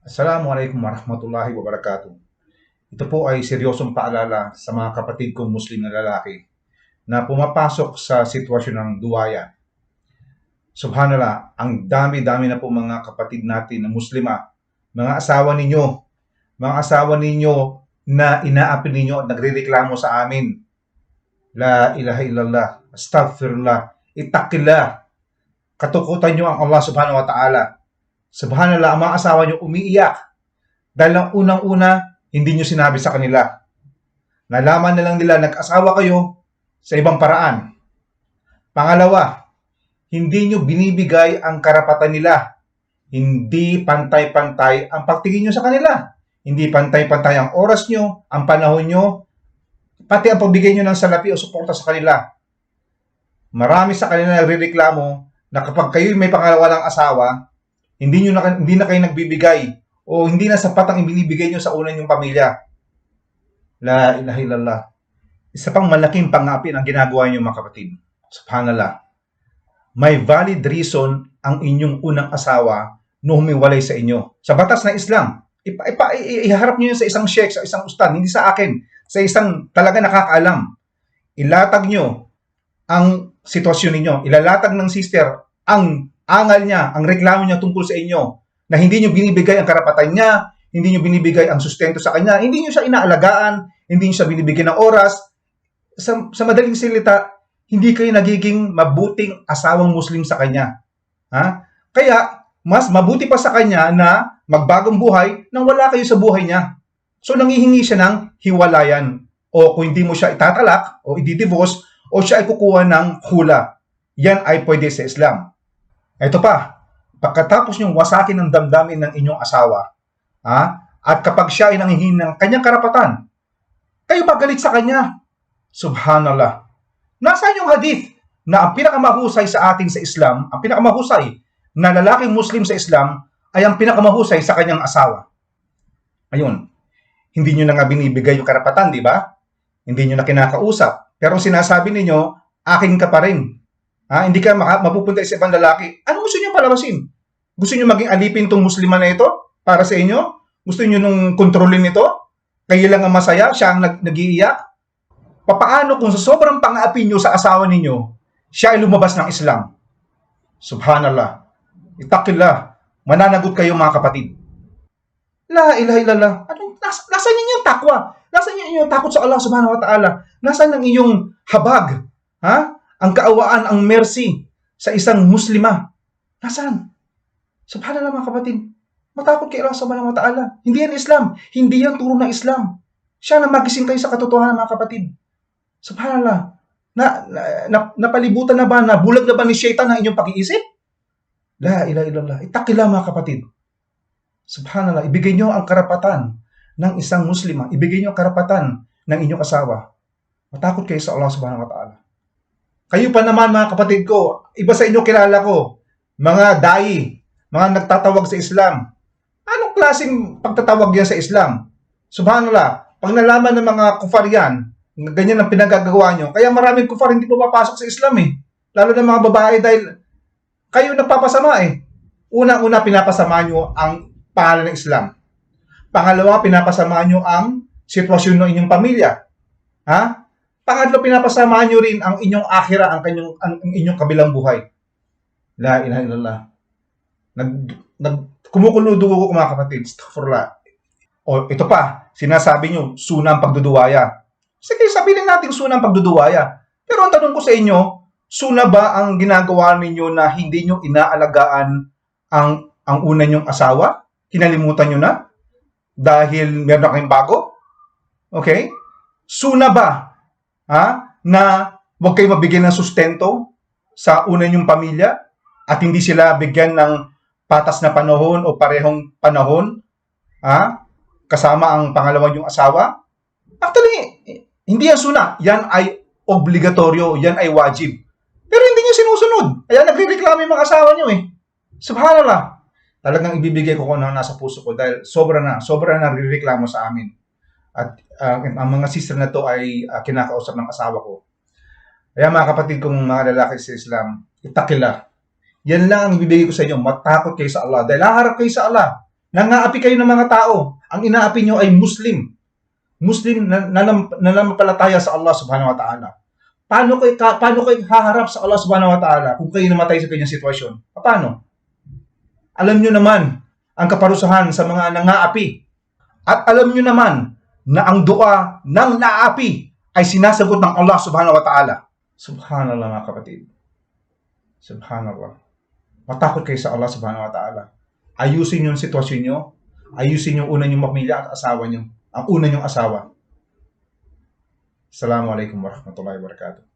Assalamualaikum warahmatullahi wabarakatuh. Ito po ay seryosong paalala sa mga kapatid kong Muslim na lalaki na pumapasok sa sitwasyon ng duwaya. Subhanallah, ang dami-dami na po mga kapatid natin na Muslima, mga asawa ninyo na inaapi ninyo at nagrereklamo sa amin. La ilaha illallah, astaghfirullah, itakillah. Katukutan nyo ang Allah subhanahu wa ta'ala. Subhanallah, ang mga asawa nyo umiiyak dahil ang unang-una, hindi nyo sinabi sa kanila. Nalaman na lang nila nag-asawa kayo sa ibang paraan. Pangalawa, hindi nyo binibigay ang karapatan nila. Hindi pantay-pantay ang pagtingin nyo sa kanila. Hindi pantay-pantay ang oras nyo, ang panahon nyo, pati ang pagbigay nyo ng salapi o suporta sa kanila. Marami sa kanila nagrereklamo na kapag kayo may pangalawa ng asawa, hindi na kayo nagbibigay o hindi na sapat ang ibinibigay nyo sa una nyong pamilya. La ilaha illallah. Isa pang malaking pang-api ang ginagawa nyo mga kapatid. Subhanallah. May valid reason ang inyong unang asawa na humiwalay sa inyo. Sa batas ng Islam, iharap nyo yun sa isang sheikh, sa isang ustad, hindi sa akin, sa isang talaga nakakaalam. Ilatag nyo ang sitwasyon ninyo. Ilalatag ng sister ang angal niya, ang reklamo niya tungkol sa inyo, na hindi nyo binibigay ang karapatan niya, hindi nyo binibigay ang sustento sa kanya, hindi nyo siya inaalagaan, hindi nyo siya binibigyan ng oras. Sa madaling salita, hindi kayo nagiging mabuting asawang Muslim sa kanya. Ha? Kaya, mas mabuti pa sa kanya na magbagong buhay nang wala kayo sa buhay niya. So, nangihingi siya ng hiwalayan. O kung hindi mo siya itatalak o i-divorce, o siya ay kukuha ng hula. Yan ay pwede sa Islam. Ito pa, pagkatapos niyong wasakin ang damdamin ng inyong asawa, at kapag siya ay nanghihingi ng kanyang karapatan, kayo pagalit sa kanya. Subhanallah. Nasaan yung hadith na ang pinakamahusay sa atin sa Islam, ang pinakamahusay na lalaking Muslim sa Islam ay ang pinakamahusay sa kanyang asawa? Ayun, hindi nyo na nga binibigay yung karapatan, di ba? Hindi nyo na kinakausap. Pero sinasabi ninyo, akin ka pa rin. Hindi ka mapupunta sa ibang lalaki. Ano gusto niyo palabasin? Gusto niyo maging alipin tong Muslima na ito para sa inyo? Gusto niyo nung kontrolin ito? Kayo lang ang masaya, siya ang nag-iiyak? Papaano kung sa sobrang pang-aapi niyo sa asawa ninyo, siya ay lumabas ng Islam? Subhanallah. Itakillah. Mananagot kayo mga kapatid. La ilaha illallah. Nasaan yung takwa? Nasaan yung takot sa Allah subhanahu wa ta'ala? Nasaan ang iyong habag? Ang kaawaan, ang mercy sa isang Muslima. Nasaan? Subhanallah mga kapatid. Matakot kay Allah subhanahu wa ta'ala. Hindi yan Islam. Hindi yan turo ng Islam. Siya na magising kayo sa katotohanan mga kapatid. Subhanallah. Napalibutan na ba, nabulag na ba ni Shaitan ang inyong pag-iisip? La ilaha illallah. Itakila mga kapatid. Subhanallah. Ibigay nyo ang karapatan ng isang Muslima. Ibigay nyo ang karapatan ng inyong asawa. Matakot kayo sa Allah subhanahu wa ta'ala. Kayo pa naman mga kapatid ko, iba sa inyo kilala ko, mga da'i, mga nagtatawag sa Islam. Anong klaseng pagtatawag yan sa Islam? Subhanallah, pag nalaman ng mga kufar yan, ganyan ang pinagagawa nyo, kaya maraming kufar hindi pumapasok sa Islam eh. Lalo na mga babae dahil kayo nagpapasama eh. Unang-una pinapasama nyo ang pangalan ng Islam. Pangalawa, pinapasama nyo ang sitwasyon ng inyong pamilya. Pangatlo, pinapasama nyo rin ang inyong akhira, ang inyong kabilang buhay. La ilaha illallah. Kumukulo dugo ko mga kapatid. Astaghfirullah. O ito pa, sinasabi nyo, sunang pagduduwaya. Sige, sabihin natin sunang pagduduwaya. Pero ang tanong ko sa inyo, suna ba ang ginagawa ninyo na hindi nyo inaalagaan ang una nyong asawa? Kinalimutan nyo na? Dahil meron na kayong bago? Okay? Suna ba? Na huwag kayo mabigyan ng sustento sa una niyong pamilya at hindi sila bigyan ng patas na panahon o parehong panahon kasama ang pangalawa niyong asawa? Actually, hindi yan suna. Yan ay obligatoryo. Yan ay wajib. Pero hindi niyo sinusunod. Kaya nagre-reklamo yung mga asawa niyo eh. Subhanallah. Talagang ibibigay ko kung ano nasa puso ko dahil sobra na nagre-reklamo sa amin. At ang mga sister na to ay kinakausap ng asawa ko. Kaya mga kapatid kong mga lalaki sa Islam, itakila. Yan lang ang ibibigay ko sa inyo. Matakot kayo sa Allah. Dahil haharap kayo sa Allah. Nangaapi kayo ng mga tao. Ang inaapi nyo ay Muslim. Muslim na nananampalataya sa Allah subhanahu wa ta'ala. Paano kayo haharap sa Allah subhanahu wa ta'ala kung kayo namatay sa kanyang sitwasyon? Paano? Alam nyo naman ang kaparusahan sa mga nangaapi. At alam nyo naman na ang dua ng naapi ay sinasagot ng Allah subhanahu wa ta'ala. Subhanallah mga kapatid. Subhanallah. Matakot kayo sa Allah subhanahu wa ta'ala. Ayusin yung sitwasyon nyo. Ayusin yung una nyong pamilya at asawa nyo. Ang una nyong asawa. Assalamualaikum warahmatullahi wabarakatuh.